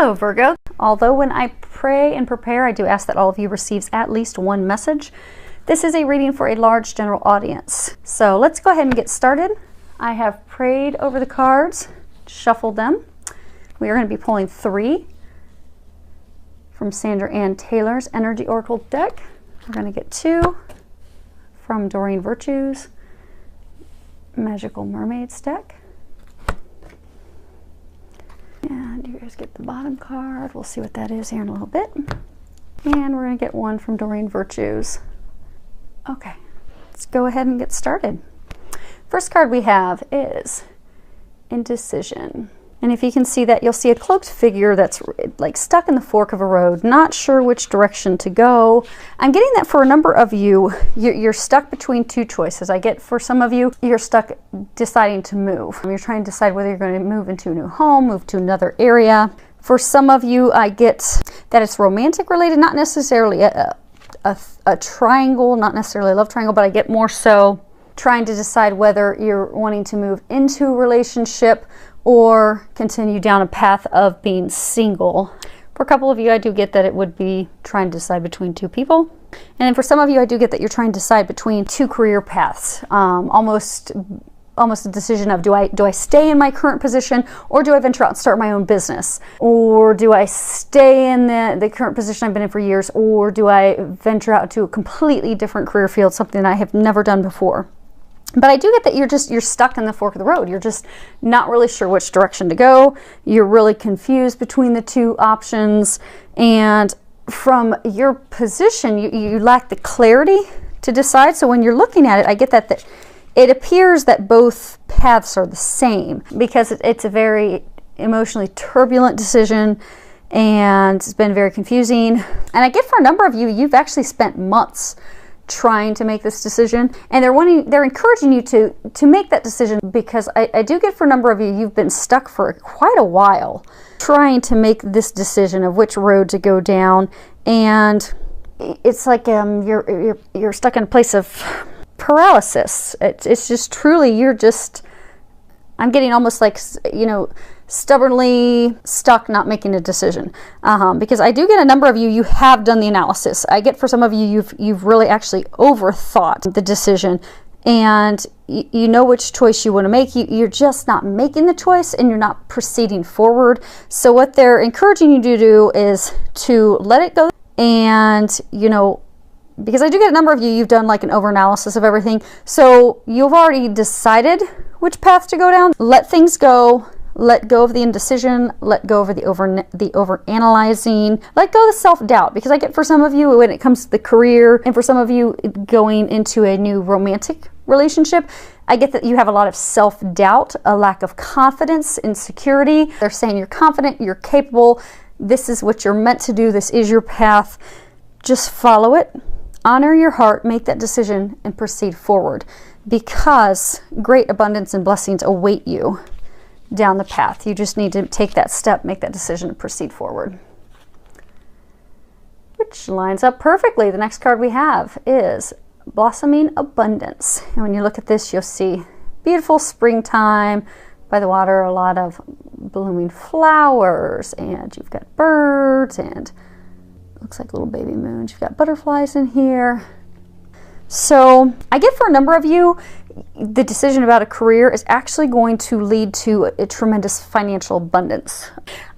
Hello Virgo. Although when I pray and prepare, I do ask that all of you receives at least one message. This is a reading for a large general audience. So let's go ahead and get started. I have prayed over the cards, shuffled them. We are going to be pulling 3 from Sandra Ann Taylor's Energy Oracle deck. We're going to get 2 from Doreen Virtue's Magical Mermaids deck. And you guys get the bottom card. We'll see what that is here in a little bit. And we're going to get 1 from Doreen Virtue's. Okay, let's go ahead and get started. First card we have is Indecision. And if you can see that, you'll see a cloaked figure that's like stuck in the fork of a road, not sure which direction to go. I'm getting that for a number of you, you're stuck between 2 choices. I get for some of you, you're stuck deciding to move. You're trying to decide whether you're going to move into a new home, move to another area. For some of you, I get that it's romantic related, not necessarily a triangle, not necessarily a love triangle, but I get more so trying to decide whether you're wanting to move into a relationship or continue down a path of being single. For a couple of you, I do get that it would be trying to decide between 2 people. And then for some of you, I do get that you're trying to decide between 2 career paths. Almost a decision of do I stay in my current position, or do I venture out and start my own business? Or do I stay in the current position I've been in for years, or do I venture out to a completely different career field, something that I have never done before? But I do get that you're stuck in the fork of the road. You're just not really sure which direction to go. You're really confused between the 2 options. And from your position, you lack the clarity to decide. So when you're looking at it, I get that it appears that both paths are the same, because it's a very emotionally turbulent decision and it's been very confusing. And I get for a number of you, you've actually spent months trying to make this decision, and they're encouraging you to make that decision, because I do get for a number of you, you've been stuck for quite a while trying to make this decision of which road to go down. And it's like you're stuck in a place of paralysis. It's just truly, I'm getting almost like, stubbornly stuck not making a decision, because I do get a number of you have done the analysis. I get for some of you you've really actually overthought the decision, and you know which choice you want to make. You're just not making the choice, and you're not proceeding forward. So what they're encouraging you to do is to let it go. And because I do get a number of you've done like an over-analysis of everything, so you've already decided which path to go down. Let things go. Let go of the indecision, let go of the over-analyzing, let go of the self-doubt. Because I get for some of you, when it comes to the career, and for some of you going into a new romantic relationship, I get that you have a lot of self-doubt, a lack of confidence, insecurity. They're saying you're confident, you're capable, this is what you're meant to do, this is your path. Just follow it, honor your heart, make that decision, and proceed forward. Because great abundance and blessings await you down the path. You just need to take that step, make that decision, and proceed forward. Which lines up perfectly. The next card we have is Blossoming Abundance. And when you look at this, you'll see beautiful springtime by the water, a lot of blooming flowers, and you've got birds, and looks like little baby moons. You've got butterflies in here. So I get for a number of you, the decision about a career is actually going to lead to a tremendous financial abundance.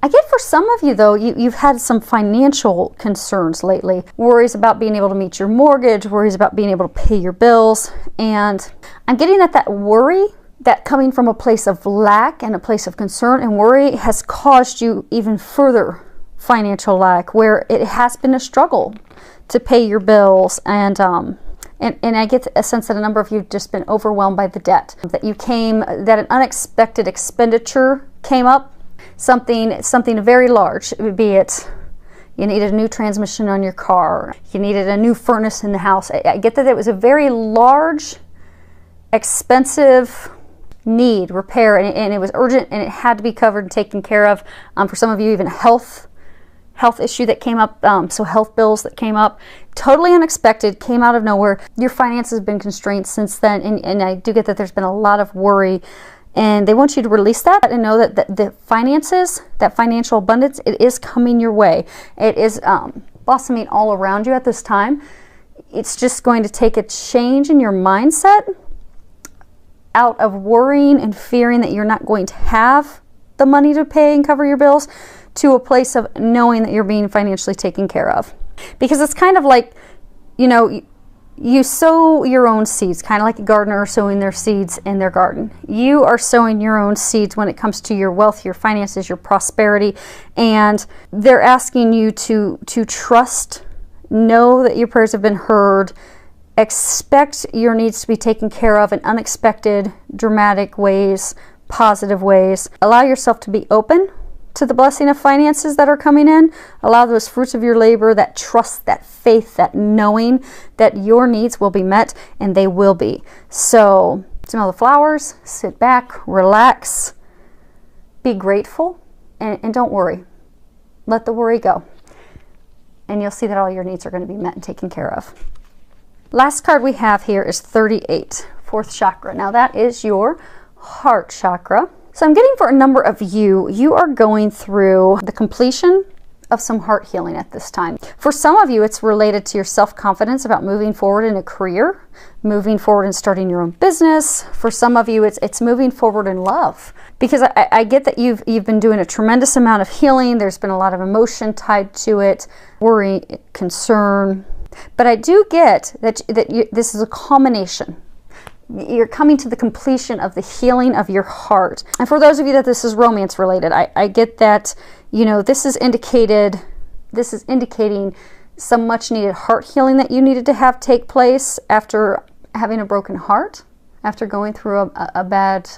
I get for some of you though, you've had some financial concerns lately, worries about being able to meet your mortgage, worries about being able to pay your bills. And I'm getting that worry, that coming from a place of lack and a place of concern and worry, has caused you even further financial lack, where it has been a struggle to pay your bills. And I get a sense that a number of you have just been overwhelmed by the debt. That an unexpected expenditure came up, something very large, be it you needed a new transmission on your car, you needed a new furnace in the house. I get that it was a very large, expensive need, repair, and it was urgent, and it had to be covered and taken care of. For some of you, even health issue that came up, so health bills that came up, totally unexpected, came out of nowhere. Your finances have been constrained since then, and I do get that there's been a lot of worry And they want you to release that and know that the finances, that financial abundance, it is coming your way. It is blossoming all around you at this time. It's just going to take a change in your mindset out of worrying and fearing that you're not going to have the money to pay and cover your bills to a place of knowing that you're being financially taken care of. Because it's kind of like, you know, you sow your own seeds, kind of like a gardener sowing their seeds in their garden. You are sowing your own seeds when it comes to your wealth, your finances, your prosperity, and they're asking you to trust, know that your prayers have been heard, expect your needs to be taken care of in unexpected, dramatic ways, positive ways. Allow yourself to be open to the blessing of finances that are coming in. Allow those fruits of your labor, that trust, that faith, that knowing that your needs will be met, and they will be. So smell the flowers, sit back, relax, be grateful, and don't worry. Let the worry go. And you'll see that all your needs are going to be met and taken care of. Last card we have here is 38, fourth chakra. Now that is your heart chakra. So I'm getting for a number of you are going through the completion of some heart healing at this time. For some of you, it's related to your self-confidence about moving forward in a career, moving forward and starting your own business. For some of you, it's moving forward in love. Because I get that you've been doing a tremendous amount of healing. There's been a lot of emotion tied to it, worry, concern. But I do get that this is a culmination. You're coming to the completion of the healing of your heart. And for those of you that this is romance related, I get that, you know, this is indicating some much needed heart healing that you needed to have take place after having a broken heart, after going through a bad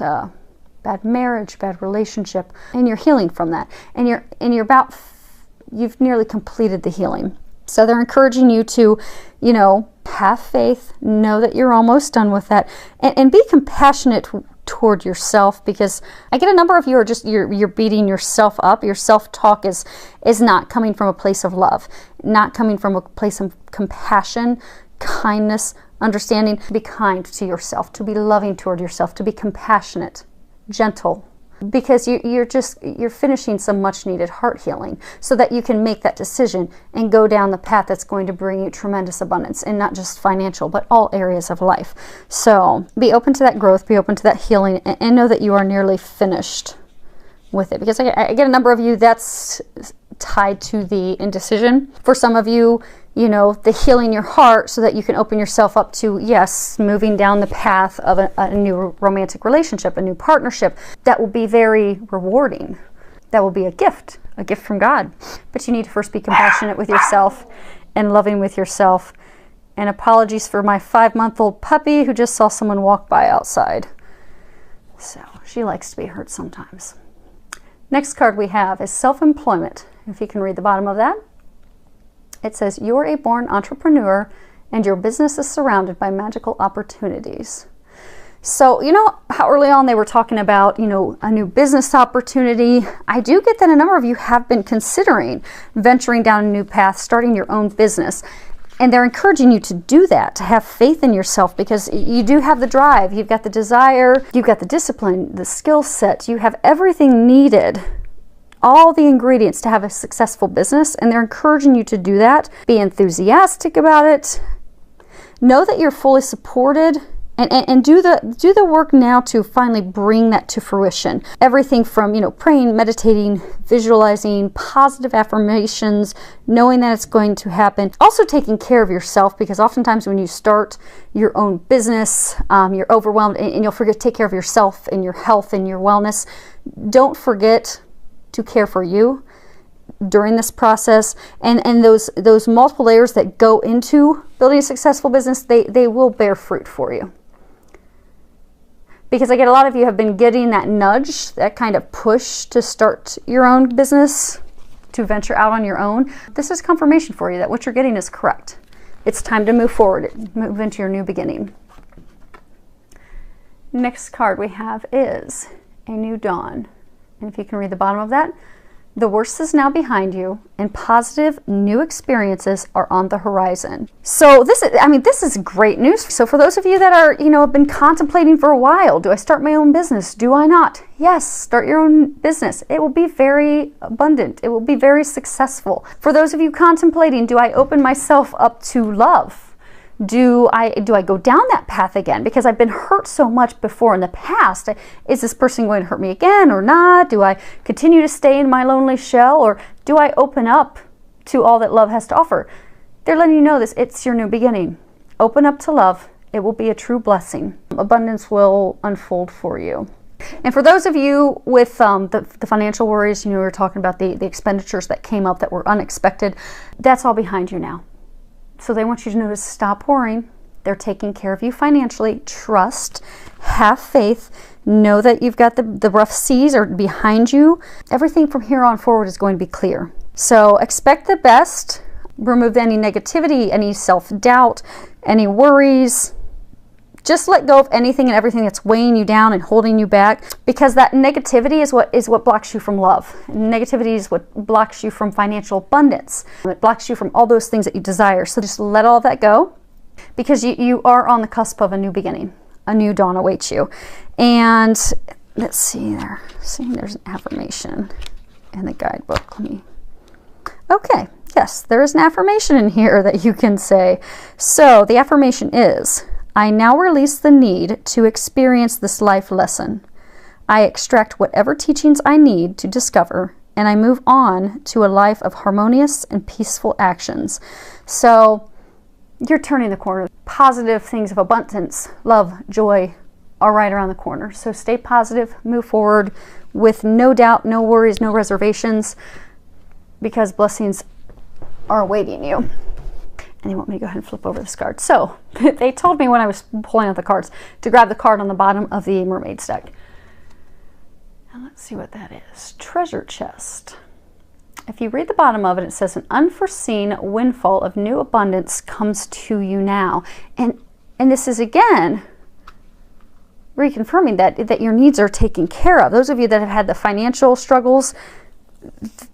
marriage, bad relationship, and you're healing from that. And you've nearly completed the healing. So they're encouraging you to, you know, have faith, know that you're almost done with that, and be compassionate toward yourself, because I get a number of you are just, you're beating yourself up. Your self-talk is not coming from a place of love, not coming from a place of compassion, kindness, understanding. To be kind to yourself, to be loving toward yourself, to be compassionate, gentle, because you're finishing some much needed heart healing so that you can make that decision and go down the path that's going to bring you tremendous abundance, and not just financial, but all areas of life. So be open to that growth, be open to that healing, and know that you are nearly finished with it. Because I get a number of you that's tied to the indecision. For some of you, you know, the healing your heart so that you can open yourself up to, yes, moving down the path of a new romantic relationship, a new partnership that will be very rewarding. That will be a gift from God. But you need to first be compassionate with yourself and loving with yourself. And apologies for my 5-month-old puppy who just saw someone walk by outside. So she likes to be hurt sometimes. Next card we have is self-employment. If you can read the bottom of that. It says, you're a born entrepreneur and your business is surrounded by magical opportunities. So, you know how early on they were talking about, you know, a new business opportunity. I do get that a number of you have been considering venturing down a new path, starting your own business. And they're encouraging you to do that, to have faith in yourself, because you do have the drive, you've got the desire, you've got the discipline, the skill set, you have everything needed, all the ingredients to have a successful business, and they're encouraging you to do that. Be enthusiastic about it. Know that you're fully supported, and do the work now to finally bring that to fruition. Everything from, you know, praying, meditating, visualizing, positive affirmations, knowing that it's going to happen. Also taking care of yourself, because oftentimes when you start your own business, you're overwhelmed and you'll forget to take care of yourself and your health and your wellness. Don't forget to care for you during this process, and those multiple layers that go into building a successful business, they will bear fruit for you. Because I get a lot of you have been getting that nudge, that kind of push to start your own business, to venture out on your own. This is confirmation for you that what you're getting is correct. It's time to move forward, move into your new beginning. Next card we have is a new dawn. And if you can read the bottom of that, The worst is now behind you, and positive new experiences are on the horizon. So this is great news. So for those of you that are, have been contemplating for a while, do I start my own business? Do I not? Yes, start your own business. It will be very abundant. It will be very successful. For those of you contemplating, do I open myself up to love? Do I go down that path again? Because I've been hurt so much before in the past. Is this person going to hurt me again or not? Do I continue to stay in my lonely shell, or do I open up to all that love has to offer? They're letting you know this. It's your new beginning. Open up to love. It will be a true blessing. Abundance will unfold for you. And for those of you with the financial worries, we were talking about the expenditures that came up that were unexpected. That's all behind you now. So they want you to know to stop worrying. They're taking care of you financially. Trust, have faith, know that you've got the rough seas are behind you. Everything from here on forward is going to be clear. So expect the best. Remove any negativity, any self-doubt, any worries. Just let go of anything and everything that's weighing you down and holding you back, because that negativity is what blocks you from love. Negativity is what blocks you from financial abundance. It blocks you from all those things that you desire. So just let all that go, because you are on the cusp of a new beginning. A new dawn awaits you. And let's see there. See, there's an affirmation in the guidebook. Okay, yes, there is an affirmation in here that you can say. So the affirmation is, I now release the need to experience this life lesson. I extract whatever teachings I need to discover, and I move on to a life of harmonious and peaceful actions. So you're turning the corner. Positive things of abundance, love, joy are right around the corner. So stay positive, move forward with no doubt, no worries, no reservations, because blessings are awaiting you. And they want me to go ahead and flip over this card. So they told me when I was pulling out the cards to grab the card on the bottom of the mermaid's deck. And let's see what that is. Treasure chest. If you read the bottom of it, it says an unforeseen windfall of new abundance comes to you now. And this is again reconfirming that your needs are taken care of. Those of you that have had the financial struggles,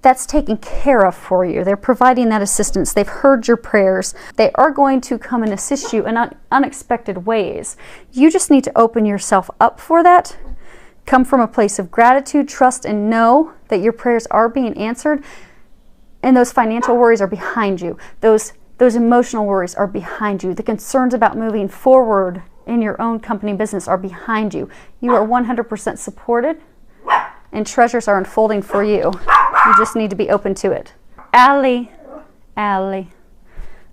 that's taken care of for you. They're providing that assistance. They've heard your prayers. They are going to come and assist you in unexpected ways. You just need to open yourself up for that. Come from a place of gratitude, trust, and know that your prayers are being answered. And those financial worries are behind you. Those emotional worries are behind you. The concerns about moving forward in your own company business are behind you. You are 100% supported, and treasures are unfolding for you. You just need to be open to it. Allie.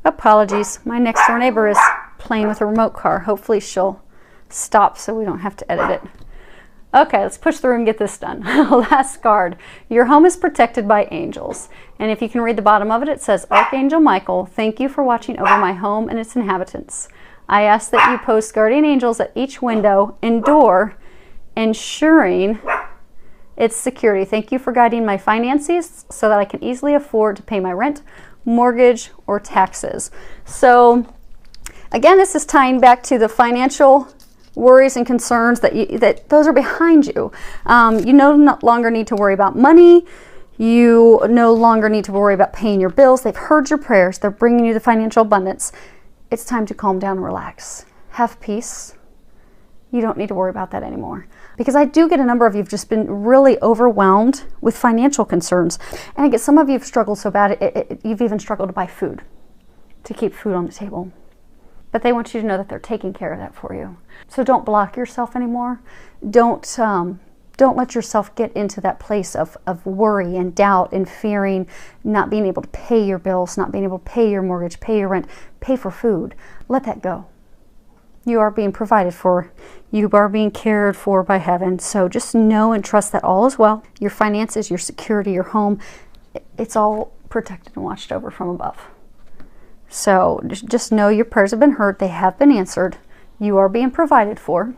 Apologies. My next door neighbor is playing with a remote car. Hopefully she'll stop so we don't have to edit it. Okay, let's push through and get this done. Last card. Your home is protected by angels. And if you can read the bottom of it, it says, Archangel Michael, thank you for watching over my home and its inhabitants. I ask that you post guardian angels at each window and door, ensuring its security. Thank you for guiding my finances so that I can easily afford to pay my rent, mortgage, or taxes. So again, this is tying back to the financial worries and concerns that those are behind you. You no longer need to worry about money. You no longer need to worry about paying your bills. They've heard your prayers. They're bringing you the financial abundance. It's time to calm down and relax. Have peace. You don't need to worry about that anymore. Because I do get a number of you have just been really overwhelmed with financial concerns. And I get some of you have struggled so bad, you've even struggled to buy food, to keep food on the table. But they want you to know that they're taking care of that for you. So don't block yourself anymore. Don't let yourself get into that place of worry and doubt and fearing not being able to pay your bills, not being able to pay your mortgage, pay your rent, pay for food. Let that go. You are being provided for. You are being cared for by heaven. So just know and trust that all is well. Your finances, your security, your home, it's all protected and watched over from above. So just know your prayers have been heard. They have been answered. You are being provided for.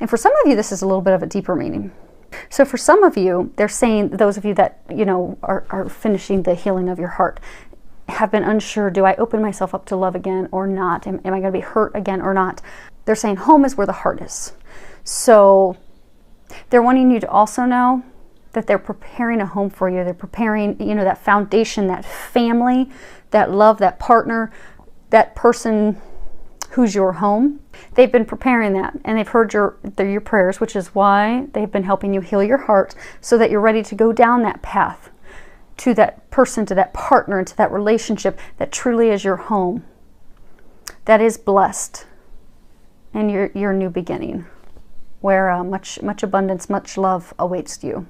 And for some of you, this is a little bit of a deeper meaning. So for some of you, they're saying, those of you that, are finishing the healing of your heart, have been unsure, do I open myself up to love again or not? Am I going to be hurt again or not? They're saying home is where the heart is. So they're wanting you to also know that they're preparing a home for you. They're preparing, you know, that foundation, that family, that love, that partner, that person who's your home. They've been preparing that, and they've heard your prayers, which is why they've been helping you heal your heart so that you're ready to go down that path to that person, to that partner, and to that relationship that truly is your home, that is blessed, and your new beginning, where much abundance, much love awaits you.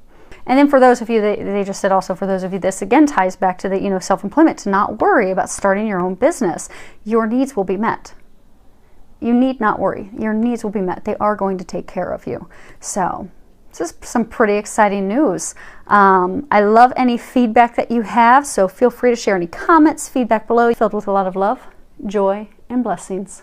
And then for those of you, they just said also for those of you, this again ties back to the, you know, self-employment, to not worry about starting your own business. Your needs will be met. You need not worry. Your needs will be met. They are going to take care of you. So this is some pretty exciting news. I love any feedback that you have, so feel free to share any comments, feedback below, filled with a lot of love, joy, and blessings.